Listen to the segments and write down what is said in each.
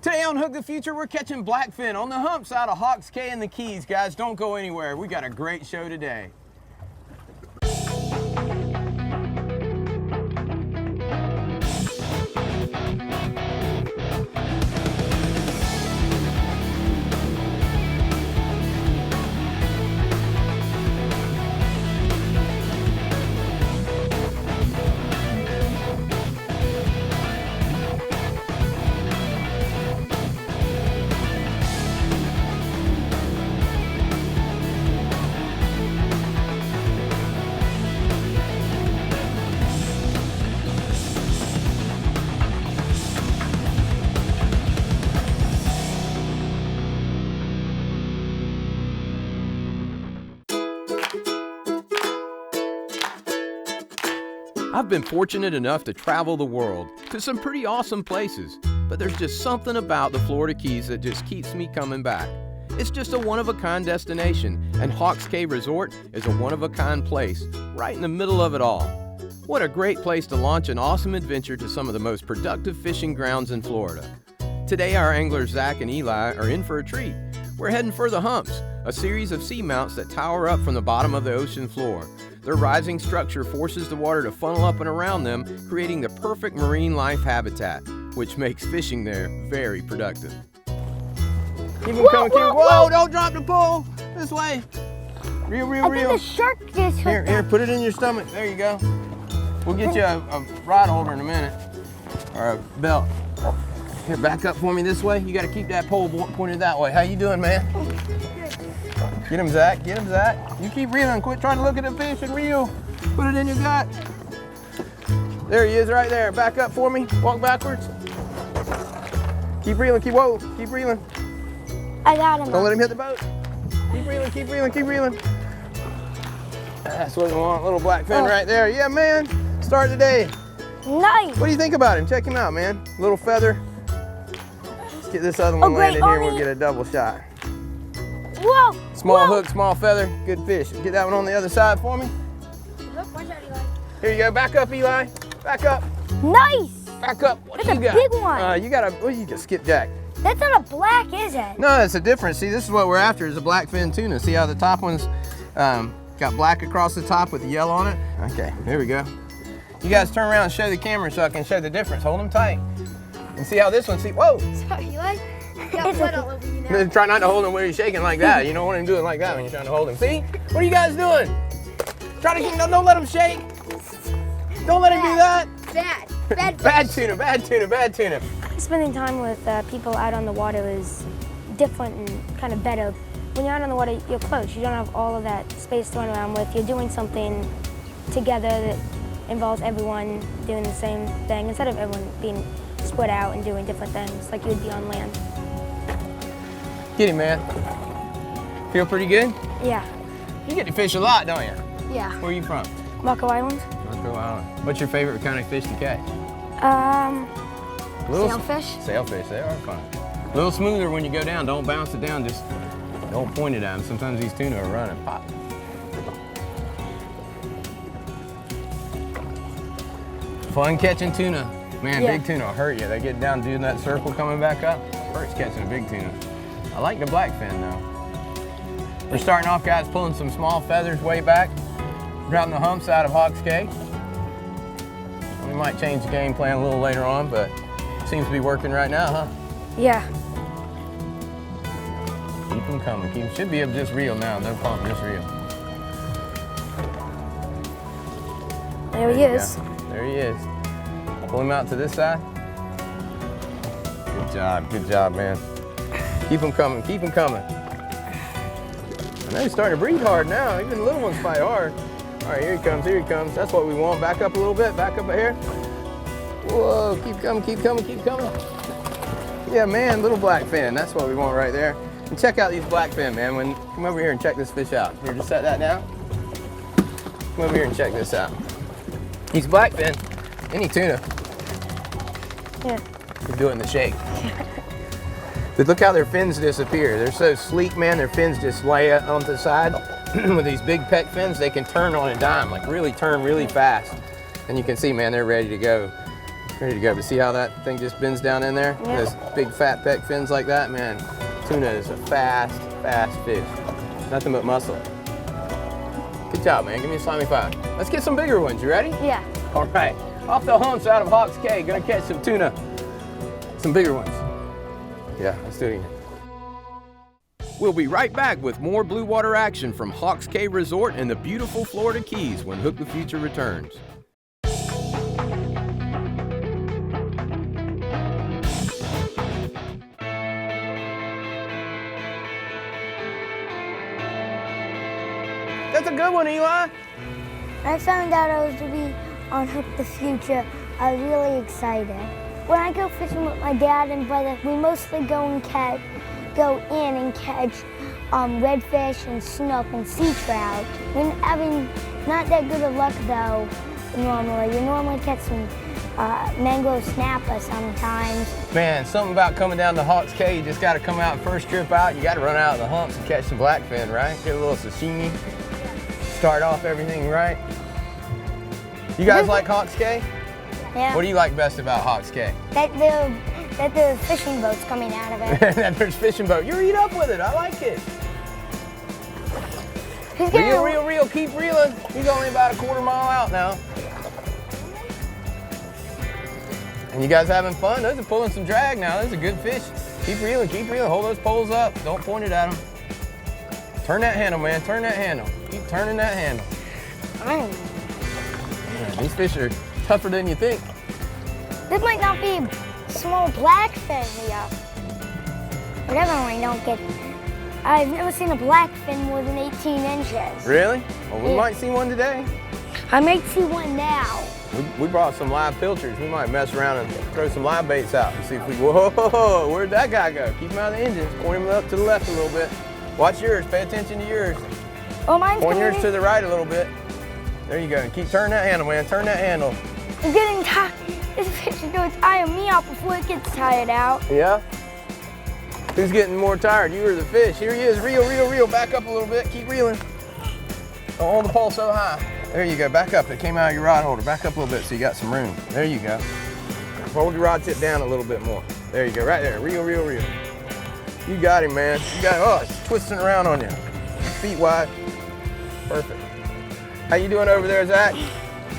Today on Hook the Future, we're catching blackfin on the humps out of Hawks Cay and the Keys. Guys, don't go anywhere. We got a great show today. I've been fortunate enough to travel the world to some pretty awesome places, but there's just something about the Florida Keys that just keeps me coming back. It's just a one-of-a-kind destination, and Hawks Cay Resort is a one-of-a-kind place, right in the middle of it all. What a great place to launch an awesome adventure to some of the most productive fishing grounds in Florida. Today our anglers Zach and Eli are in for a treat. We're heading for the Humps, a series of seamounts that tower up from the bottom of the ocean floor. Their rising structure forces the water to funnel up and around them, creating the perfect marine life habitat, which makes fishing there very productive. Keep them coming, keep them. Whoa, don't drop the pole. This way. Reel. I think the shark just hooked Here, put it in your stomach. There you go. We'll get you a rod holder in a minute, or a belt. Here, back up for me this way. You got to keep that pole pointed that way. How you doing, man? Get him, Zach. Get him, Zach. You keep reeling. Quit trying to look at the fish and reel. Put it in your gut. There he is right there. Back up for me. Walk backwards. Keep reeling. Keep reeling. I got him. Don't let him hit the boat. Keep reeling. That's what we want. Little blackfin right there. Yeah, man. Start the day. Nice. What do you think about him? Check him out, man. Little feather. Let's get this other one landed here. We'll get a double shot. Whoa! Small hook, small feather, good fish. Get that one on the other side for me. Look, watch out, Eli. Here you go, back up, Eli. Back up. Nice! Back up. What That's you got? a big one. You got a skipjack. That's not a black, is it? No, it's a difference. See, this is what we're after, is a blackfin tuna. See how the top one's got black across the top with the yellow on it? Okay, here we go. You guys turn around and show the camera so I can show the difference. Hold them tight. And see how this one, whoa! Sorry, Eli. Got blood all over you now. Try not to hold him when he's shaking like that. You don't want him doing like that when you're trying to hold him. See? What are you guys doing? Try to don't let him shake. Don't let him do that. Bad tuna. Spending time with people out on the water is different and kind of better. When you're out on the water, you're close. You don't have all of that space to run around with. You're doing something together that involves everyone doing the same thing instead of everyone being spread out and doing different things like you would be on land. Get him, man. Feel pretty good? Yeah. You get to fish a lot, don't you? Yeah. Where are you from? Marco Island. Marco Island. What's your favorite kind of fish to catch? Sailfish. Sailfish, they are fun. A little smoother when you go down. Don't bounce it down, just don't point it at them. Sometimes these tuna are running. Pop. Fun catching tuna. Man, Yeah. big tuna will hurt you. They get down doing that circle coming back up. Hurts catching a big tuna. I like the blackfin though. We're starting off, guys, pulling some small feathers way back. Dropping the humps out of Hawks Cay. We might change the game plan a little later on, but it seems to be working right now, huh? Yeah. Keep them coming. Should be able to just reel now. No pump, just reel. There he is. There he is. Pull him out to this side. Good job, man. Keep them coming. I know he's starting to breathe hard now. Even the little ones fight hard. All right, here he comes. That's what we want. Back up a little bit, back up here. Whoa, keep coming. Yeah, man, little blackfin. That's what we want right there. And check out these blackfin, man. Come over here and check this fish out. Here, just set that down. Come over here and check this out. These blackfin, any tuna. Yeah. They're doing the shake. But look how their fins disappear. They're so sleek, man. Their fins just lay on the side. With these big pec fins, they can turn on a dime, like really turn really fast. And you can see, man, they're ready to go. Ready to go. But see how that thing just bends down in there? Yeah. Those big fat pec fins like that, man. Tuna is a fast fish. Nothing but muscle. Good job, man. Give me a slimy 5. Let's get some bigger ones. You ready? Yeah. All right. Off the humps out of Hawks Cay. Gonna catch some tuna. Some bigger ones. Yeah, let's do it again. We'll be right back with more blue water action from Hawks Cay Resort and the beautiful Florida Keys when Hook the Future returns. That's a good one, Eli. I found out I was to be on Hook the Future. I was really excited. When I go fishing with my dad and brother, we mostly go in and catch redfish and snook and sea trout. We're having not that good of luck though, normally. We normally catch some mangrove snapper sometimes. Man, something about coming down to Hawks Cay, you just got to come out first trip out. You got to run out of the humps and catch some blackfin, right? Get a little sashimi. Start off everything right. You guys like Hawks Cay? Yeah. What do you like best about Hawks Cay? That there fishing boats coming out of it. That there's fishing boat. You eat up with it. I like it. Reel. Keep reeling. He's only about a quarter mile out now. And you guys having fun? Those are pulling some drag now. Those are good fish. Keep reeling. Hold those poles up. Don't point it at them. Turn that handle, man. Turn that handle. Keep turning that handle. Man, these fish are tougher than you think. This might not be small blackfin here. But definitely don't get. I've never seen a blackfin more than 18 inches. Really? Well, we might see one today. I might see one now. We brought some live pilchers. We might mess around and throw some live baits out and see if we. Whoa! Where'd that guy go? Keep him out of the engines. Point him up to the left a little bit. Watch yours. Pay attention to yours. Oh, mine's Point yours to the right a little bit. There you go. Keep turning that handle, man. Turn that handle. I'm getting tired. This fish is going to tire me out before it gets tired out. Yeah? Who's getting more tired? You or the fish? Here he is. Reel. Back up a little bit. Keep reeling. Don't hold the pole so high. There you go. Back up. It came out of your rod holder. Back up a little bit so you got some room. There you go. Hold your rod tip down a little bit more. There you go. Right there. Reel. You got him, man. You got him. Oh, it's twisting around on you. Feet wide. Perfect. How you doing over there, Zach?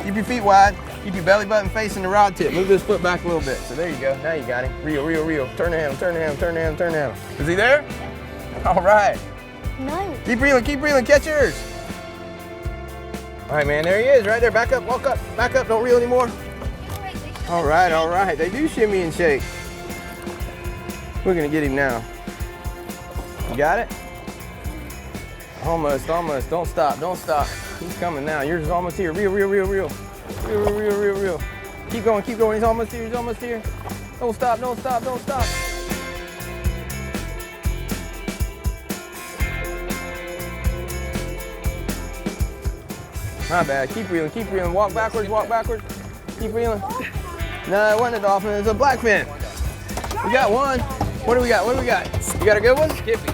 Keep your feet wide. Keep your belly button facing the rod tip. Move this foot back a little bit. So there you go. Now you got him. Reel. Turn the handle. Is he there? All right. Nice. Keep reeling. Catch yours. All right, man. There he is. Right there. Back up. Walk up. Back up. Don't reel anymore. All right. They do shimmy and shake. We're going to get him now. You got it? Almost. Don't stop. He's coming now. Yours is almost here. Reel. Keep going. He's almost here. Don't stop. My bad. Keep reeling. Walk backwards. Keep reeling. No, it wasn't a dolphin. It's a blackfin. We got one. What do we got? You got a good one? Skippy.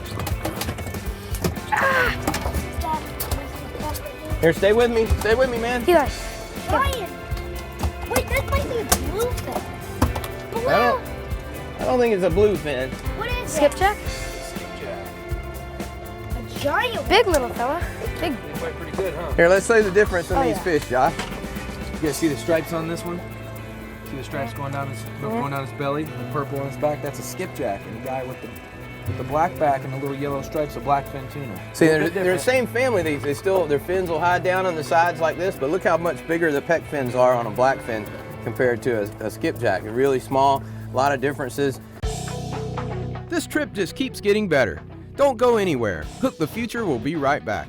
Here, stay with me, man. Here. Giant. Wait, that might be a bluefin. I don't think it's a bluefin. What is Skipjack? A giant. Big little fella. Big. They fight pretty good, huh? Here, let's say the difference in these fish, Josh. You guys see the stripes on this one? See the stripes going down his belly, the purple on his back? That's a skipjack, and the guy with the black back and the little yellow stripes, a blackfin tuna. See, they're the same family. They still, their fins will hide down on the sides like this, but look how much bigger the pec fins are on a blackfin compared to a skipjack. They're really small, a lot of differences. This trip just keeps getting better. Don't go anywhere. Hook the Future will be right back.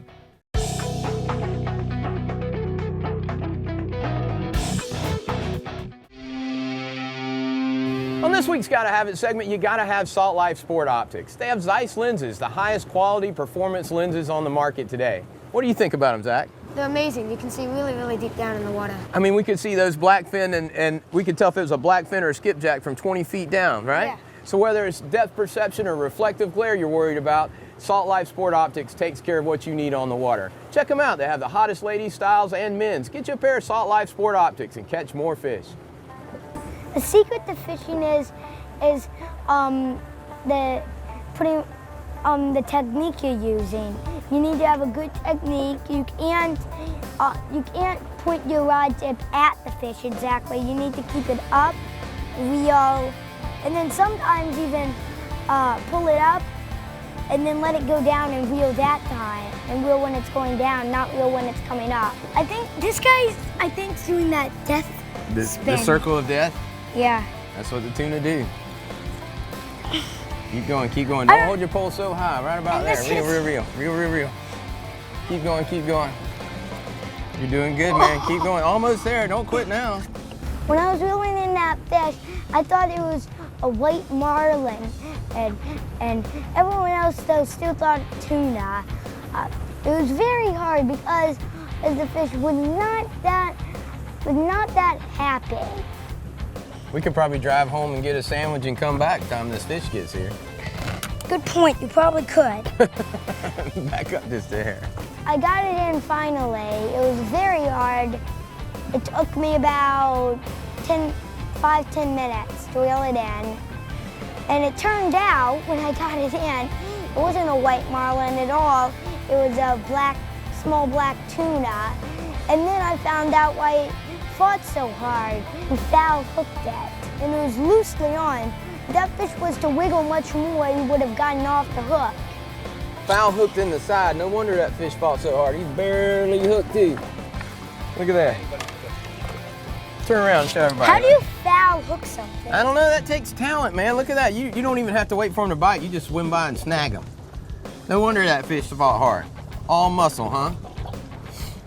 On this week's Gotta Have It segment, you gotta have Salt Life Sport Optics. They have Zeiss lenses, the highest quality performance lenses on the market today. What do you think about them, Zach? They're amazing. You can see really deep down in the water. I mean, we could see those blackfin and we could tell if it was a blackfin or a skipjack from 20 feet down, right? Yeah. So whether it's depth perception or reflective glare you're worried about, Salt Life Sport Optics takes care of what you need on the water. Check them out. They have the hottest ladies styles and men's. Get you a pair of Salt Life Sport Optics and catch more fish. The secret to fishing is the technique you're using. You need to have a good technique. You can't point your rod tip at the fish exactly. You need to keep it up, reel, and then sometimes even pull it up and then let it go down and reel that time. And reel when it's going down, not reel when it's coming up. I think this guy's doing that death The spin. circle of death? Yeah. That's what the tuna do. Keep going, keep going. Don't hold your pole so high, right about there. Reel. Keep going, keep going. You're doing good, man. Keep going. Almost there. Don't quit now. When I was reeling in that fish, I thought it was a white marlin, and everyone else though still thought tuna. It was very hard because the fish was not that happy. We could probably drive home and get a sandwich and come back time this fish gets here. Good point. You probably could. Back up just there. I got it in finally. It was very hard. It took me about 5-10 minutes to reel it in. And it turned out, when I got it in, it wasn't a white marlin at all. It was a small black tuna. And then I found out why it fought so hard and foul hooked it. And it was loosely on. If that fish was to wiggle much more, he would have gotten off the hook. Foul hooked in the side. No wonder that fish fought so hard. He's barely hooked too. Look at that. Turn around and show everybody. How do you foul hook something? I don't know. That takes talent, man. Look at that. You don't even have to wait for him to bite. You just swim by and snag him. No wonder that fish fought hard. All muscle, huh?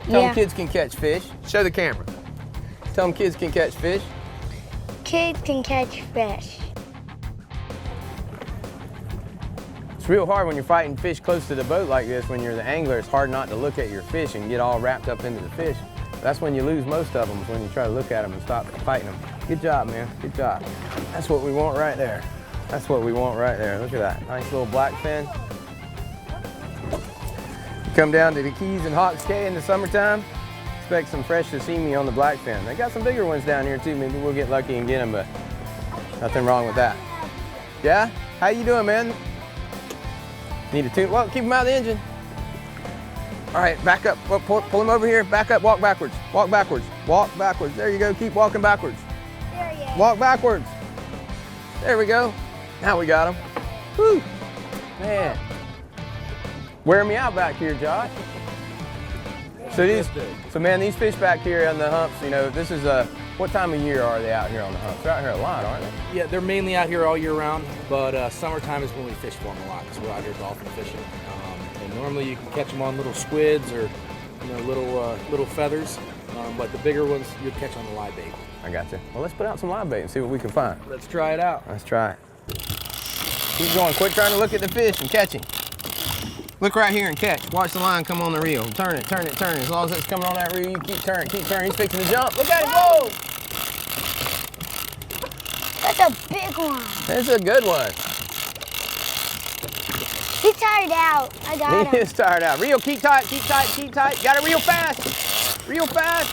Tell them kids can catch fish. Show the camera. Tell them kids can catch fish. Kids can catch fish. It's real hard when you're fighting fish close to the boat like this. When you're the angler, it's hard not to look at your fish and get all wrapped up into the fish. That's when you lose most of them, is when you try to look at them and stop fighting them. Good job, man. Good job. That's what we want right there. That's what we want right there. Look at that. Nice little blackfin. You come down to the Keys and Hawks Cay in the summertime, expect some fresh sashimi on the blackfin. They got some bigger ones down here too. Maybe we'll get lucky and get them, but nothing wrong with that. Yeah? How you doing, man? Need a tune? Well, keep him out of the engine. All right, back up. Pull him over here. Back up. Walk backwards. Walk backwards. Walk backwards. There you go. Keep walking backwards. There he is. Walk backwards. There we go. Now we got him. Woo. Man. Wear me out back here, Josh. So man, these fish back here on the humps, you know, this is what time of year are they out here on the humps? They're out here a lot, aren't they? Yeah, they're mainly out here all year round, but summertime is when we fish for them a lot because we're out here dolphin fishing. And normally you can catch them on little squids or little feathers, but the bigger ones you'd catch on the live bait. I got you. Well, let's put out some live bait and see what we can find. Let's try it out. Let's try it. Keep going. Quit trying to look at the fish and catch him. Look right here and catch. Watch the line come on the reel. Turn it, turn it, turn it. As long as it's coming on that reel, you keep turning, keep turning. He's fixing to jump. Look at him go! That's a big one. That's a good one. He's tired out. I got He him. is tired out. Reel, keep tight, keep tight, keep tight. Got to reel fast. Reel fast.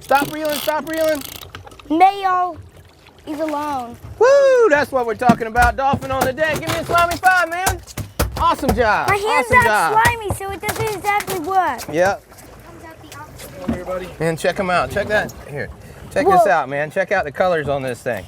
Stop reeling, stop reeling. Mayo, he's alone. Woo, that's what we're talking about. Dolphin on the deck. Give me a slimy 5, man. Awesome job. My hand's awesome not job. slimy, so it doesn't exactly work. Yep. Come here, buddy. Man, check them out. Check that. Here. Check this out, man. Check out the colors on this thing.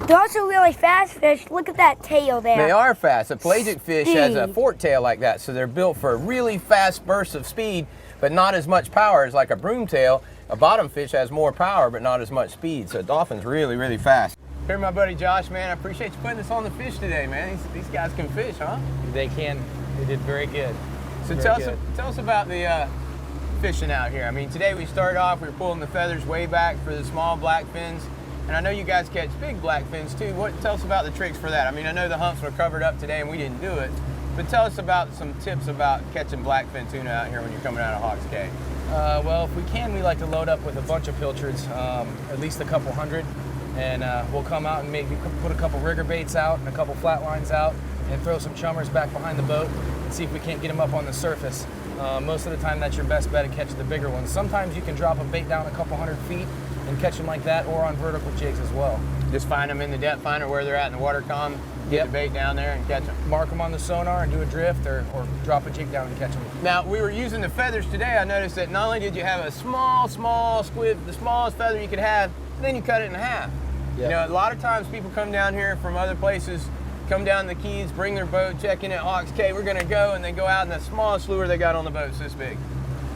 They're also really fast fish. Look at that tail there. They are fast. A pelagic fish has a Speed. fork tail like that, so they're built for really fast bursts of speed, but not as much power as like a broom tail. A bottom fish has more power, but not as much speed. So a dolphin's really, really fast. Here, my buddy Josh, man. I appreciate you putting this on the fish today, man. These guys can fish, huh? They can. They did very good. So tell us about the fishing out here. I mean, today we started off, we were pulling the feathers way back for the small black fins. And I know you guys catch big black fins too. Tell us about the tricks for that. I mean, I know the humps were covered up today and we didn't do it, but tell us about some tips about catching blackfin tuna out here when you're coming out of Hawks Cay. Well, if we can, we like to load up with a bunch of pilchards, at least a couple hundred, and we'll come out and maybe put a couple rigger baits out and a couple flat lines out and throw some chummers back behind the boat and see if we can't get them up on the surface. Most of the time that's your best bet to catch the bigger ones. Sometimes you can drop a bait down a couple 100 feet and catch them like that, or on vertical jigs as well. Just find them in the depth finder where they're at in the water column, get the bait down there and catch them. Mark them on the sonar and do a drift, or drop a jig down and catch them. Now, we were using the feathers today. I noticed that not only did you have a small squid, the smallest feather you could have, then you cut it in half. Yep. You know, a lot of times people come down here from other places, come down the Keys, bring their boat, check in at Hawks Cay, we're gonna go, and they go out and the smallest lure they got on the boat's this big.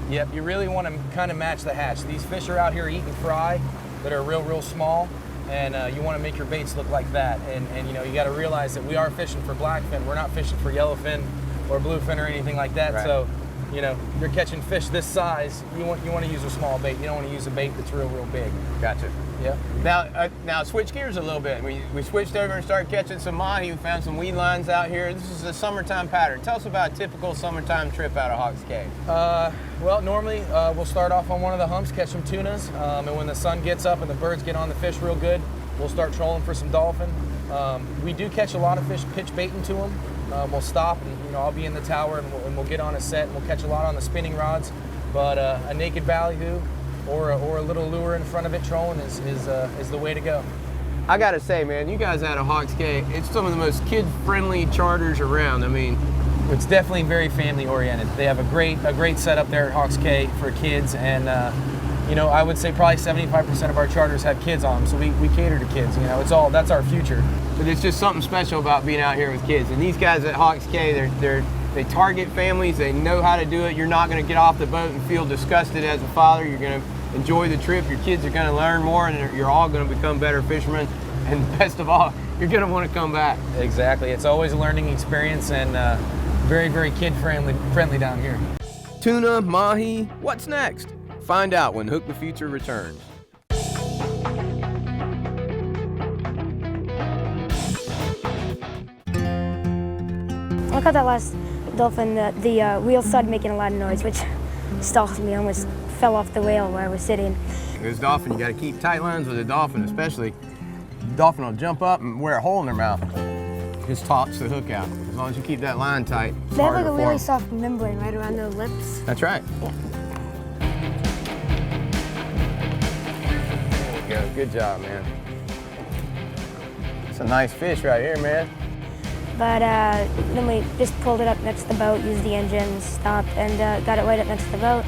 Yep, you really want to kind of match the hatch. These fish are out here eating fry that are real small, and you want to make your baits look like that. And you know, you got to realize that we are fishing for blackfin. We're not fishing for yellowfin or bluefin or anything like that. Right. So, you know, you're catching fish this size, you want to use a small bait. You don't want to use a bait that's real big. Gotcha. Yeah. Now switch gears a little bit. We switched over and started catching some mahi. We found some weed lines out here. This is a summertime pattern. Tell us about a typical summertime trip out of Hawks Cay. Well, normally we'll start off on one of the humps, catch some tunas, and when the sun gets up and the birds get on the fish real good, we'll start trolling for some dolphin. We do catch a lot of fish pitch baiting to them. We'll stop, and you know, I'll be in the tower, and we'll get on a set, and we'll catch a lot on the spinning rods. But a naked ballyhoo or a little lure in front of it trolling is the way to go. I gotta say, man, you guys out of Hawks Cay, it's some of the most kid-friendly charters around. I mean, it's definitely very family-oriented. They have a great setup there at Hawks Cay for kids, and you know, I would say probably 75% of our charters have kids on them, so we cater to kids. You know, that's our future. but it's just something special about being out here with kids. And these guys at Hawks Cay, they target families. They know how to do it. You're not going to get off the boat and feel disgusted as a father. You're going to enjoy the trip. Your kids are going to learn more, and you're all going to become better fishermen. And best of all, you're going to want to come back. Exactly. It's always a learning experience, and very, very kid-friendly down here. Tuna, mahi, what's next? Find out when Hook the Future returns. I caught that last dolphin. The wheel started making a lot of noise, which startled me. I almost fell off the rail where I was sitting. This dolphin, you got to keep tight lines with a dolphin, especially. The dolphin will jump up and wear a hole in their mouth. Just tops the hook out. As long as you keep that line tight. They have like a really soft membrane right around their lips. That's right. Yeah. There you go. Good job, man. It's a nice fish right here, man. But then we just pulled it up next to the boat, used the engine, stopped, and got it right up next to the boat.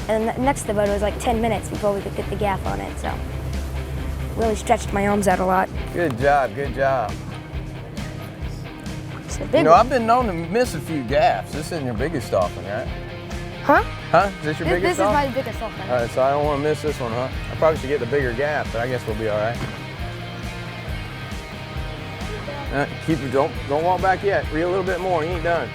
And then next to the boat, it was like 10 minutes before we could get the gaff on it, so really stretched my arms out a lot. Good job, good job. It's a big You know, one. I've been known to miss a few gaffs. This isn't your biggest dolphin, right? Huh? Huh? Is this your biggest This is dolphin? my biggest dolphin. All right, so I don't want to miss this one, huh? I probably should get the bigger gaff, but I guess we'll be all right. Keep it, don't walk back yet. Reel a little bit more, you ain't done.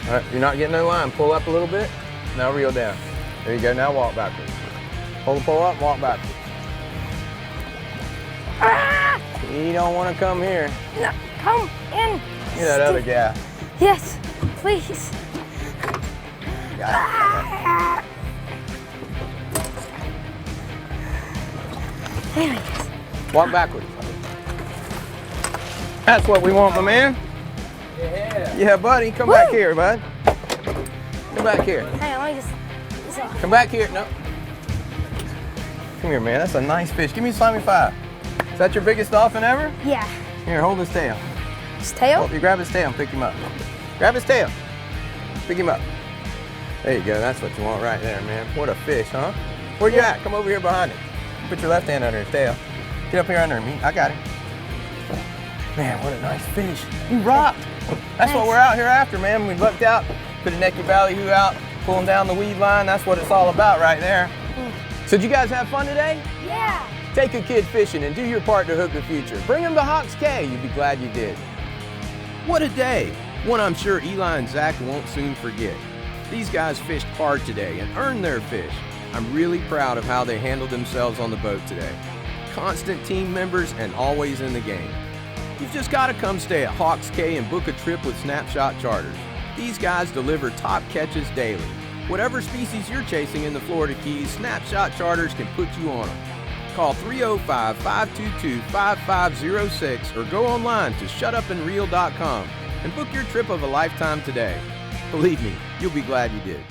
All right, you're not getting no line. Pull up a little bit, now reel down. There you go, now walk backwards. Pull the pole up and walk backwards. Ah! You don't want to come here. No, come in. Get that other gaff. Yes, please. Ah! There it is. Walk backwards. That's what we want, my man. Yeah. Yeah, buddy, come back here, bud. Come back here. Hang on, let me just. Come back here. No. Come here, man. That's a nice fish. Give me a slimy five. Is that your biggest dolphin ever? Yeah. Here, hold his tail. His tail? Oh, you grab his tail and pick him up. Grab his tail. Pick him up. There you go. That's what you want right there, man. What a fish, huh? Where you at? Come over here behind him. Put your left hand under his tail. Get up here under him. I got him. Man, what a nice fish. You rocked. That's what we're out here after, man. We lucked out, put a necky ballyhoo out, pulling down the weed line. That's what it's all about right there. So did you guys have fun today? Yeah. Take a kid fishing and do your part to hook the future. Bring them to Hawks Cay. You'd be glad you did. What a day. One I'm sure Eli and Zach won't soon forget. These guys fished hard today and earned their fish. I'm really proud of how they handled themselves on the boat today. Constant team members and always in the game. You've just got to come stay at Hawks Cay and book a trip with Snapshot Charters. These guys deliver top catches daily. Whatever species you're chasing in the Florida Keys, Snapshot Charters can put you on them. Call 305-522-5506 or go online to shutupandreel.com. and book your trip of a lifetime today. Believe me, you'll be glad you did.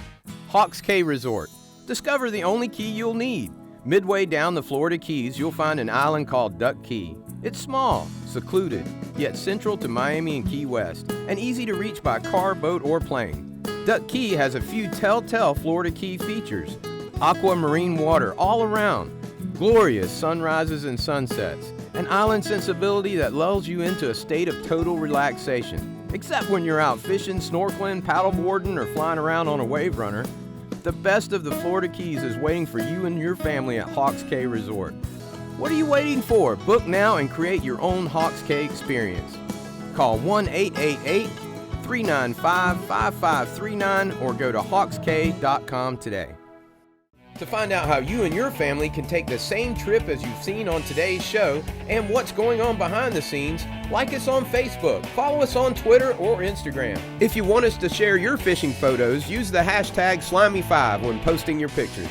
Hawks Cay Resort. Discover the only key you'll need. Midway down the Florida Keys, you'll find an island called Duck Key. It's small, secluded, yet central to Miami and Key West, and easy to reach by car, boat, or plane. Duck Key has a few telltale Florida Key features. Aquamarine water all around, glorious sunrises and sunsets, an island sensibility that lulls you into a state of total relaxation, except when you're out fishing, snorkeling, paddleboarding, or flying around on a wave runner. The best of the Florida Keys is waiting for you and your family at Hawks Cay Resort. What are you waiting for? Book now and create your own Hawks Cay experience. Call 1-888-395-5539 or go to hawkscay.com today. To find out how you and your family can take the same trip as you've seen on today's show and what's going on behind the scenes, like us on Facebook, follow us on Twitter or Instagram. If you want us to share your fishing photos, use the hashtag Slimy5 when posting your pictures.